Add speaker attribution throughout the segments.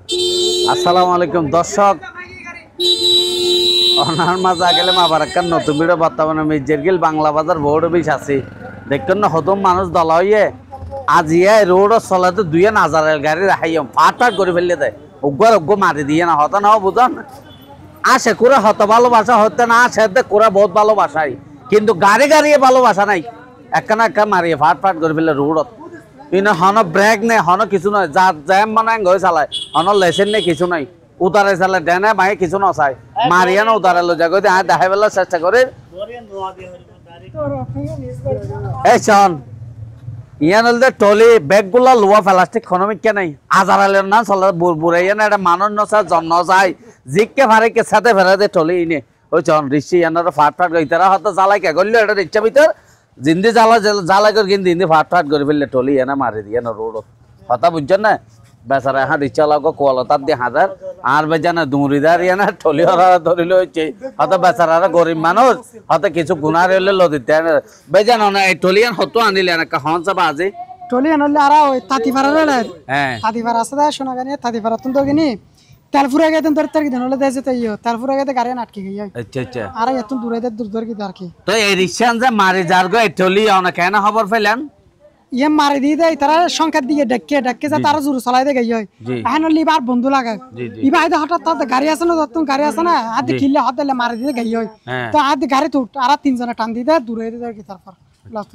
Speaker 1: আসসালামু আলাইকুম দর্শক, অনার মাঝে গেলে মাবারাক্কার নতুন ভিডিও বর্তমানে মির্জেরগিল বাংলা বাজার বড় বেশ আছে দেখুন না হতম মানুষ দলা হইয়ে আজিয়া রোড চলাতে দুইয়ে নাজারের গাড়ি রাখাইম ফাটাট করে ফেললে দেয় উগ্র উগ্র মারি দিয়ে না হত না বুঝন আসে করে হত ভালোবাসা হতে না আসে করে বহুত ভালোবাসাই কিন্তু গাড়ি গাড়িয়ে ভালোবাসা নাই একখানা একটা মারিয়ে ফাট ফাট করে ফেললে রোডত কিন্তু হন ব্রেক নেই হন কিছু নয় যা জ্যাম মানে গৈ চালায় হন লেসেন নেই কিছু নাই উতারে চালে ডেনে মায়ে কিছু নচায় মারিয়ে না উতারে লো যাগো দেখাই পেলার চেষ্টা করে এই চন ইয়ান হলে টলি ব্যাগগুলা লোয়া প্লাস্টিক খনমিক কে নাই আজারালের না চলে বুড়াইয়া না এটা মানুষ নচা জন্ম যায় জিককে ভারে কে সাথে ফেরা দে টলি ইনে ওই চন ঋষি ইয়ানার ফাট ফাট গই তারা হয়তো জ্বালাই কে গল্য এটা রিক্সা ভিতর জিন্দি জ্বালা করে কিন্তু ইন্দি ফাট ফাট করে ফেললে টলি এনা মারি দিয়ে না রোড কথা বুঝছেন না বেচারা হ্যাঁ রিক্সা লাগো কোয়ালতার দিয়ে হাজার আর বেজানা দুমরিদার ইয়া না টলি হরা ধরিলে হচ্ছে হয়তো বেচারা গরিব মানুষ হয়তো কিছু গুণার হলে লদিতে বেজানো না এই টলিয়ান হতো আনিলে না হন চাবা আজি
Speaker 2: টলিয়ান হলে আর ওই তাঁতিপাড়া রে হ্যাঁ তাঁতিপাড়া আছে সোনা গানি তাঁতিপাড়া তুমি তো গিনি তেলপুরা গেতেন তোর তার কি হলে দেশে তাই তেলপুরা গেতে গাড়ি আটকে গই
Speaker 1: আচ্ছা আচ্ছা
Speaker 2: আর এত দূরে দূর কি আর কি তো
Speaker 1: এই রিক্সা যে মারি যার গো এই টলি অনেক কেন খবর পেলেন
Speaker 2: ইয়ে মারি দিয়ে দেয় তারা সংখ্যার দিকে ডাক্কে যা তারা জোর চলাই দে গাই এখন লিবার বন্ধু লাগা ইবা আইদা হঠাৎ তো গাড়ি আছে না তুমি গাড়ি আছে না আদি কিল্লে হাত দিলে মারি দিয়ে গাই তো আদি গাড়ি তো আর তিনজনে টান দিয়ে দূরে দিয়ে কি তারপর লাস্ট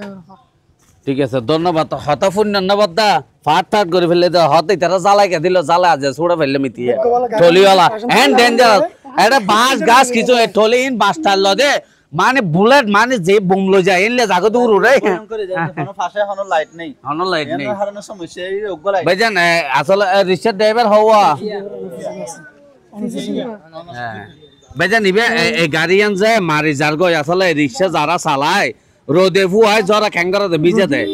Speaker 1: ঠিক আছে ধন্যবাদ হতফুন ধন্যবাদ দা ফাট ফাট করে ফেললে হতে তারা জ্বালাই কে দিল জ্বালা আছে ছুড়ে ফেললে মিটিয়ে টলিওয়ালা এন্ড ডেঞ্জারাস এটা বাস গাছ কিছু টলি ইন বাসটার লদে মানে বুলেট মানে যে বোম লই যায় এনলে জাগো দূর রে
Speaker 3: কোনো ফাঁসে কোনো লাইট নেই
Speaker 1: এর
Speaker 3: কারণে সমস্যা এই ওগো লাইট
Speaker 1: ভাইজান আসলে রিক্সা ড্রাইভার হওয়া ভাইজান নিবে এই গাড়িয়ান যে মারি যার গো আসলে রিক্সা যারা চালায় রোদে ফুয়ায় জরা ক্যাঙ্গারতে ভিজে দেয়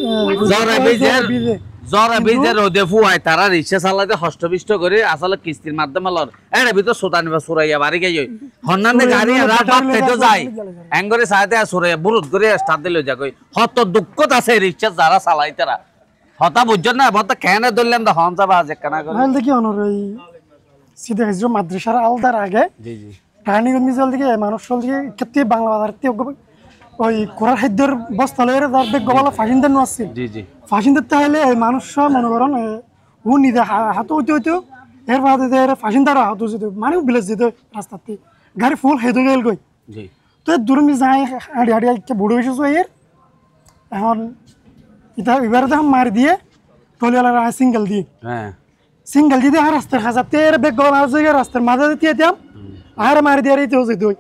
Speaker 1: জরা ভিজে রোদে ফুয়ায় তারা রিক্সা চালাতে হষ্টপিষ্ট করে আসলে কিস্তির মাধ্যমে লর এর ভিতর সোতা নিবা সুরাইয়া বাড়ি গাই হন্নানে গাড়ি রাত বাদ খাইতে যায় এঙ্গরে সাথে সুরাইয়া বুরুত করে স্টার্ট দিলে যাগই হত দুঃখত আছে রিক্সা যারা চালাই তারা হতা বুঝছেন না বত কেনে ধরলেন তো হন যাবা যে কানা করে
Speaker 2: হাল দেখি অনর এই সিধে গেছে মাদ্রাসার আলদার আগে
Speaker 1: জি জি
Speaker 2: রানীগঞ্জ মিজাল দিকে মানুষ চল দিকে কেতে বাংলা বাজারতে ওই কোরার খাদ্যের বস্তা লয়ে তার বেগ গবালা ফাঁসিনদের নো আসছে
Speaker 1: জি জি
Speaker 2: ফাঁসিনদের তাহলে মানুষ মনে করেন ও নিজে হাতে হইতে হইতে এর বাদে ফাঁসিনদার হাত হইতে মানে বিলেজ যেতে রাস্তাতে গাড়ি ফুল হেঁটে গেল গই
Speaker 1: জি
Speaker 2: তো দূরমি যাই হাঁড়ি হাঁড়ি একটা বুড়ো হয়েছে এর এখন এটা এবারে তখন মারি দিয়ে টলিওয়ালা সিঙ্গেল দিয়ে
Speaker 1: হ্যাঁ
Speaker 2: সিঙ্গেল দিয়ে আর রাস্তার খাঁচাতে এর বেগ গবালা জায়গায় রাস্তার মাঝে দিয়ে দিতাম আর মারি দিয়ে এতে হচ্ছে দই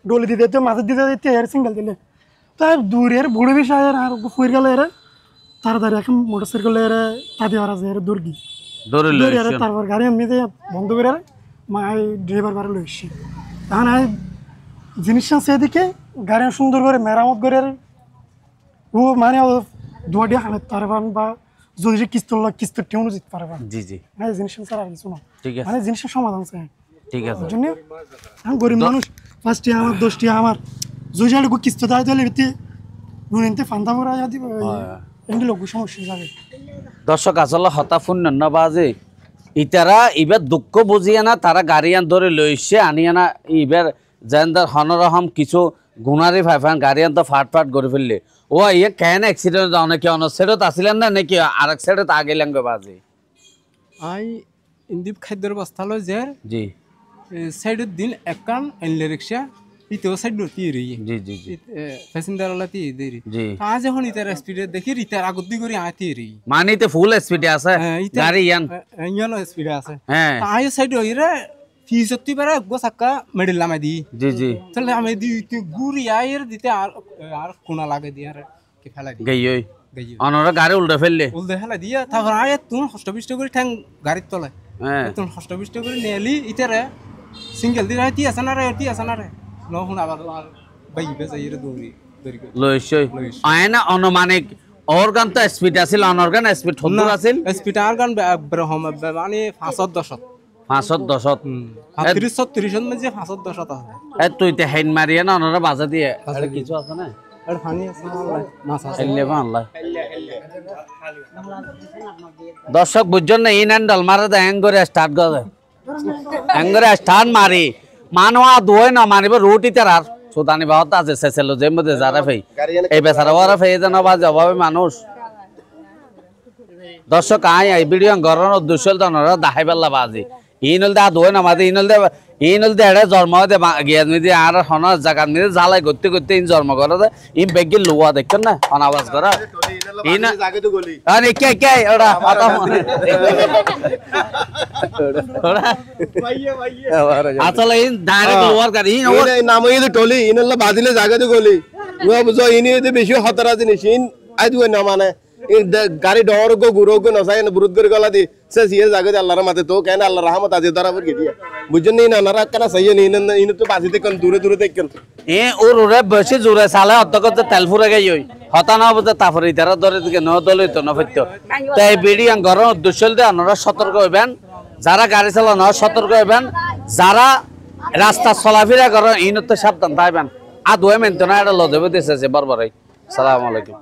Speaker 2: ডলি দিতে মাথার দিতে দিতে এর সিঙ্গেল দিলে তার দূরের বুড়ো বিষয় আর ফুর গেল এর তাড়াতাড়ি এখন মোটর সাইকেল এর তাদি আর আছে এর দূরগি দৌড়ে তারপর গাড়ি আমি বন্ধ করে মাই ড্রাইভার বাড়ি লইছি তখন আমি জিনিসটা সেদিকে গাড়ি সুন্দর করে মেরামত করে ও মানে দুয়াটি হানাতে পারবেন বা যদি কিস্তির টেউন যেতে পারবেন
Speaker 1: জি জি
Speaker 2: হ্যাঁ জিনিসটা স্যার আর কিছু না
Speaker 1: ঠিক আছে
Speaker 2: মানে জিনিসের সমাধান চাই
Speaker 1: ঠিক আছে
Speaker 2: জন্য আমি গরিব মানুষ 5টি আমার 10টি আমার যদি কিস্তি দেয় তাহলে এতে নুনতে ফান্তা ভরা দিব এগুলো লোক সমস্যা যাবে
Speaker 1: দর্শক আসলে হতাফুন নবাজে ইতারা এবার দুঃখ বুঝিয়ে না তারা গাড়িয়ান ধরে লইছে আনিয়ে না এবার যেন্দার হনরহম কিছু গুণারি ফাইফান গাড়িয়ান তো ফাট ফাট করে ফেললে ও ইয়ে কেন অ্যাক্সিডেন্ট অনেকে অন্য সেটত আসিলেন না নাকি আর এক সেটত আগে লেঙ্গে বাজে
Speaker 4: আই ইন্দীপ খাদ্যর বস্তা লো যে
Speaker 1: জি
Speaker 4: সাইডত দিন একান এনলে রিক্সা ইতেও সাইড তি রি
Speaker 1: জি জি জি
Speaker 4: প্যাসেঞ্জার ওলা তি দেরি
Speaker 1: জি
Speaker 4: আজ যখন ইতার স্পিডে দেখি ইতার আগত দি করে আতি রি
Speaker 1: মানিতে ফুল স্পিডে আছে গাড়ি ইয়ান
Speaker 4: ইয়ানো স্পিডে আছে
Speaker 1: হ্যাঁ
Speaker 4: আই সাইড হইরে ফিসতি পারে গো সাক্কা মেডেল লামাই দি
Speaker 1: জি জি
Speaker 4: তাহলে আমি দি গুরি আয়ের দিতে আর কোনা লাগে দি আর কি ফেলাই দি
Speaker 1: গই ওই অনরা গাড়ি উল্টে ফেললে
Speaker 4: উল্টে ফেলাই দিয়া তারপর আয় তুমি হষ্টপিষ্ট করে ঠ্যাং গাড়ির তলে
Speaker 1: হ্যাঁ
Speaker 4: তুমি হষ্টপিষ্ট করে নেলি ইতারে সিঙ্গেল দি রাইতি আছে না রে নহun আবার বাইবে যাইরে দৌড়ি
Speaker 1: লইছই আয়না অনুমানিক অর্গান তো স্পিড আছিল অনর্গান স্পিড হন্দুর আছিল
Speaker 4: স্পিড অর্গান ব্রহ্ম মানে 510
Speaker 1: 510
Speaker 4: 30 মধ্যে 510 আছে
Speaker 1: এ তুই তে হেন মারিয়া না অনরা বাজা দিয়ে কিছু আছে না
Speaker 4: আর পানি আছে মাছ আছে
Speaker 1: এলে আল্লাহ দর্শক বুঝছেন না ইন হ্যান্ডল মারে দে হ্যাঙ্গরে স্টার্ট করে হ্যাঙ্গরে স্টার্ট মারি মানওয়া দুই না মারিব রুটি তার সুদানি বহুত আছে সেসেলো যে মধ্যে যারা ফেই এই বেচারা ওরা ফেই দেন বাজে অভাবে মানুষ দর্শক আই ভিডিও গরন উদ্দেশ্য দনরা দাহাই বেলা বাজি ইনল দা দুই না মাদি ইনল দে এড়ে জন্ম দে গিয়া মিদি আর হন জায়গা মিদি জ্বালাই করতে করতে ইন জন্ম করে দে ইন বেগি লুয়া দেখছেন না অনাবাজ করা ইন আরে কে কে ওরা কথা আসলে ইন ডাইরেক্ট লুয়ার গাড়ি ইন
Speaker 5: নাম এই টলি ইনল্লা বাজিলে জায়গাতে গলি বুঝো ইনি বেশি হতরা জিনিস ইন আইদু না মানে গাড়ি ডর গো গুরো গো নসাই বুরুদ করে গলা দি সে সিয়ে জায়গাতে আল্লাহর মাতে তো কেন আল্লাহ রহমত আছে দরাবর কি দিয়া বুঝছেন নি না নারা কেন সহি নি ইন তো বাজিতে কোন দূরে দূরে দেখেন
Speaker 1: এ ওর ওরে বেশি জোরে চালে অতকত তেল ফুরে গই ওই হতানা বলতে তারপরে তারা ধরে দিকে ন দলই তো নফত্য তাই বিডিয়ান গরম উদ্দেশ্য দিয়ে আপনারা সতর্ক হইবেন যারা গাড়ি চালানো সতর্ক হইবেন যারা রাস্তা চলাফেরা করেন ইনত সাবধান থাকবেন আর দুই মেন তো না এটা লদেবে দিয়েছে বরবরাই সালাম আলাইকুম